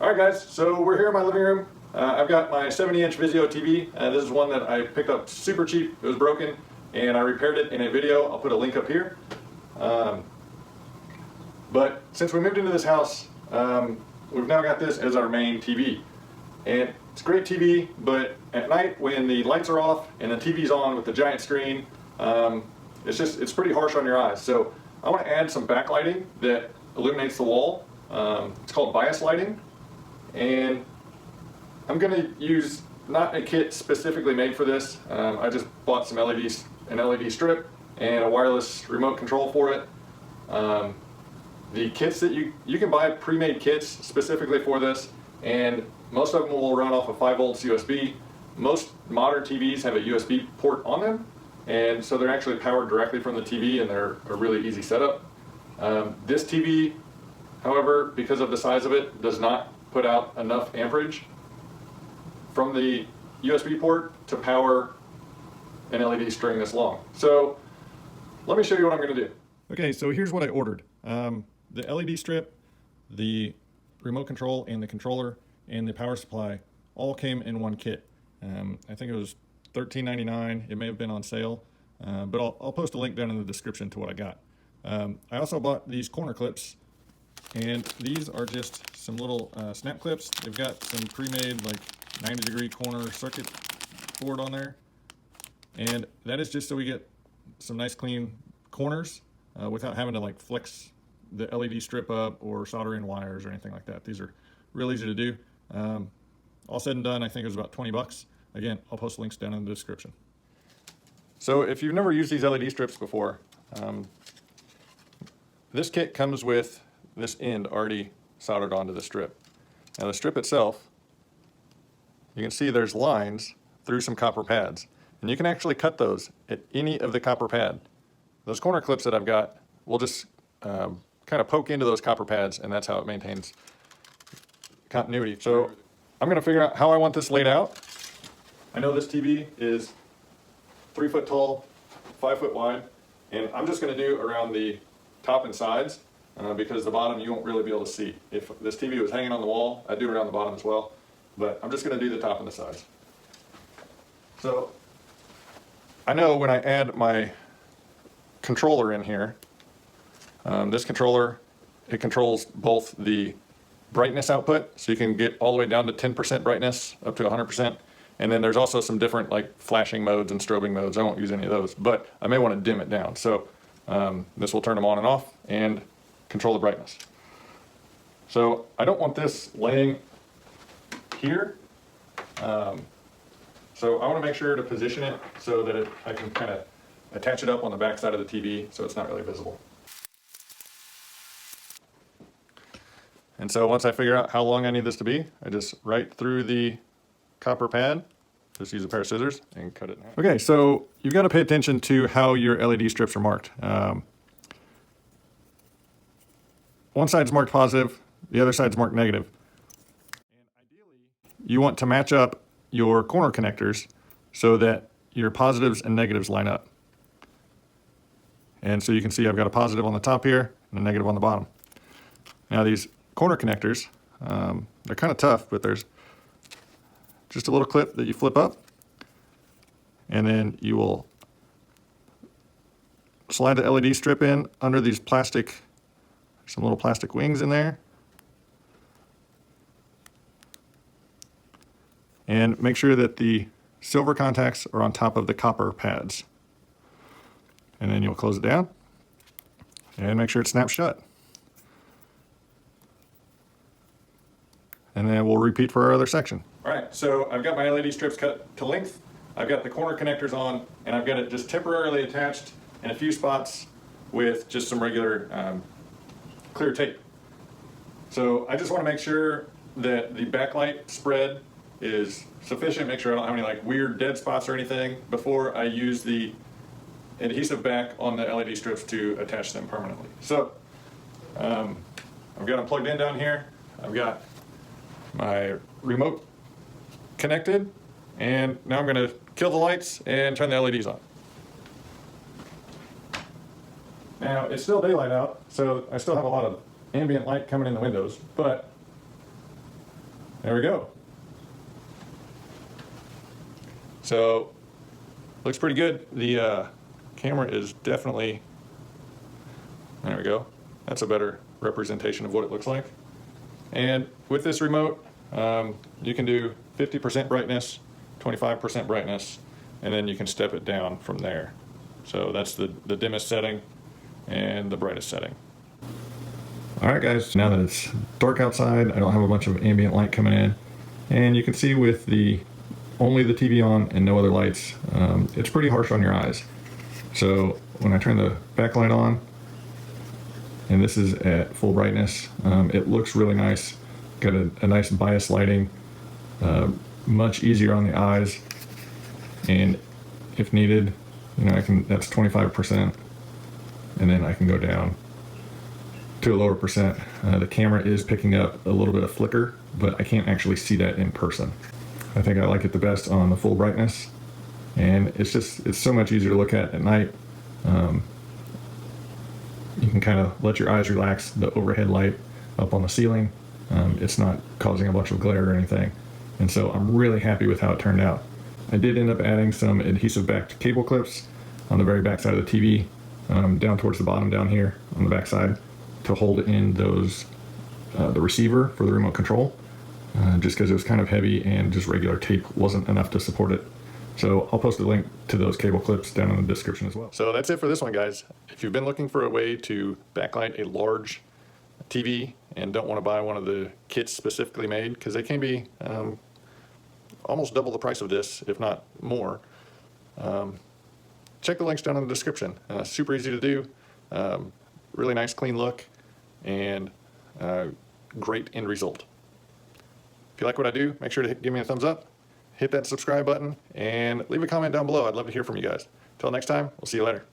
Alright guys, so we're here in my living room. I've got my 70-inch Vizio TV. This is one that I picked up super cheap. It was broken and I repaired it in a video. I'll put a link up here. But since we moved into this house, we've now got this as our main TV. And it's a great TV, but at night when the lights are off and the TV's on with the giant screen, it's pretty harsh on your eyes. So I want to add some backlighting that illuminates the wall. It's called bias lighting. And I'm going to use not a kit specifically made for this. I just bought some an LED strip and a wireless remote control for it. The kits that you can buy pre-made kits specifically for this, and most of them will run off a 5 volts USB. Most modern TVs have a USB port on them, and so they're actually powered directly from the TV, and they're a really easy setup. This TV, however, because of the size of it, does not put out enough amperage from the USB port to power an LED string this long. So let me show you what I'm going to do. Okay, so here's what I ordered. The LED strip, the remote control and the controller, and the power supply all came in one kit. I think it was $13.99. It may have been on sale, but I'll post a link down in the description to what I got. I also bought these corner clips, and these are just some little snap clips. They've got some pre-made like 90-degree corner circuit board on there, and that is just so we get some nice clean corners without having to like flex the LED strip up or solder in wires or anything like that. These are real easy to do. All said and done, I think it was about 20 bucks. Again, I'll post links down in the description. So if you've never used these LED strips before, this kit comes with this end already soldered onto the strip. Now the strip itself, you can see there's lines through some copper pads, and you can actually cut those at any of the copper pad. Those corner clips that I've got will just kind of poke into those copper pads, and that's how it maintains continuity. So I'm going to figure out how I want this laid out. I know this TV is 3 foot tall, 5 foot wide, and I'm just going to do around the top and sides because the bottom you won't really be able to see. If this TV was hanging on the wall, I'd do around the bottom as well, but I'm just going to do the top and the sides. So I know when I add my controller in here, this controller, it controls both the brightness output, so you can get all the way down to 10% brightness up to 100%, and then there's also some different like flashing modes and strobing modes. I won't use any of those, but I may want to dim it down. So this will turn them on and off and control the brightness. So I don't want this laying here, so I want to make sure to position it so that I can kind of attach it up on the back side of the TV so it's not really visible. And so once I figure out how long I need this to be, I just right through the copper pad, just use a pair of scissors and cut it in half. Okay, so you've got to pay attention to how your LED strips are marked. One side's marked positive, the other side's marked negative. And ideally, you want to match up your corner connectors so that your positives and negatives line up. And so you can see I've got a positive on the top here and a negative on the bottom. Now these corner connectors, they're kind of tough, but there's just a little clip that you flip up, and then you will slide the LED strip in under these plastic, some little plastic wings in there, and make sure that the silver contacts are on top of the copper pads. And then you'll close it down and make sure it snaps shut. And then we'll repeat for our other section. All right, so I've got my LED strips cut to length. I've got the corner connectors on, and I've got it just temporarily attached in a few spots with just some regular clear tape. So I just want to make sure that the backlight spread is sufficient, make sure I don't have any like weird dead spots or anything before I use the adhesive back on the LED strips to attach them permanently. So I've got them plugged in down here. I've got my remote connected, and now I'm going to kill the lights and turn the LEDs on. Now it's still daylight out, so I still have a lot of ambient light coming in the windows, but There we go. So, looks pretty good. The camera is definitely, there we go. That's a better representation of what it looks like. And with this remote, you can do 50% brightness, 25% brightness, and then you can step it down from there. So that's the dimmest setting and the brightest setting. All right, guys, now that it's dark outside, I don't have a bunch of ambient light coming in, and you can see with only the TV on and no other lights, it's pretty harsh on your eyes. So when I turn the backlight on, and this is at full brightness, it looks really nice. Got a nice bias lighting, much easier on the eyes, and if needed, that's 25%, and then I can go down to a lower percent. The camera is picking up a little bit of flicker, but I can't actually see that in person. I think I like it the best on the full brightness, and it's so much easier to look at night. You can kind of let your eyes relax. The overhead light up on the ceiling, it's not causing a bunch of glare or anything, and so I'm really happy with how it turned out. I did end up adding some adhesive backed cable clips on the very back side of the TV, down towards the bottom down here on the back side, to hold in those the receiver for the remote control, just because it was kind of heavy and just regular tape wasn't enough to support it. So I'll post a link to those cable clips down in the description as well. So that's it for this one, guys. If you've been looking for a way to backlight a large TV and don't want to buy one of the kits specifically made, because they can be almost double the price of this, if not more, check the links down in the description. Super easy to do, really nice clean look, and great end result. If you like what I do, make sure to give me a thumbs up, hit that subscribe button, and leave a comment down below. I'd love to hear from you guys. Until next time, we'll see you later.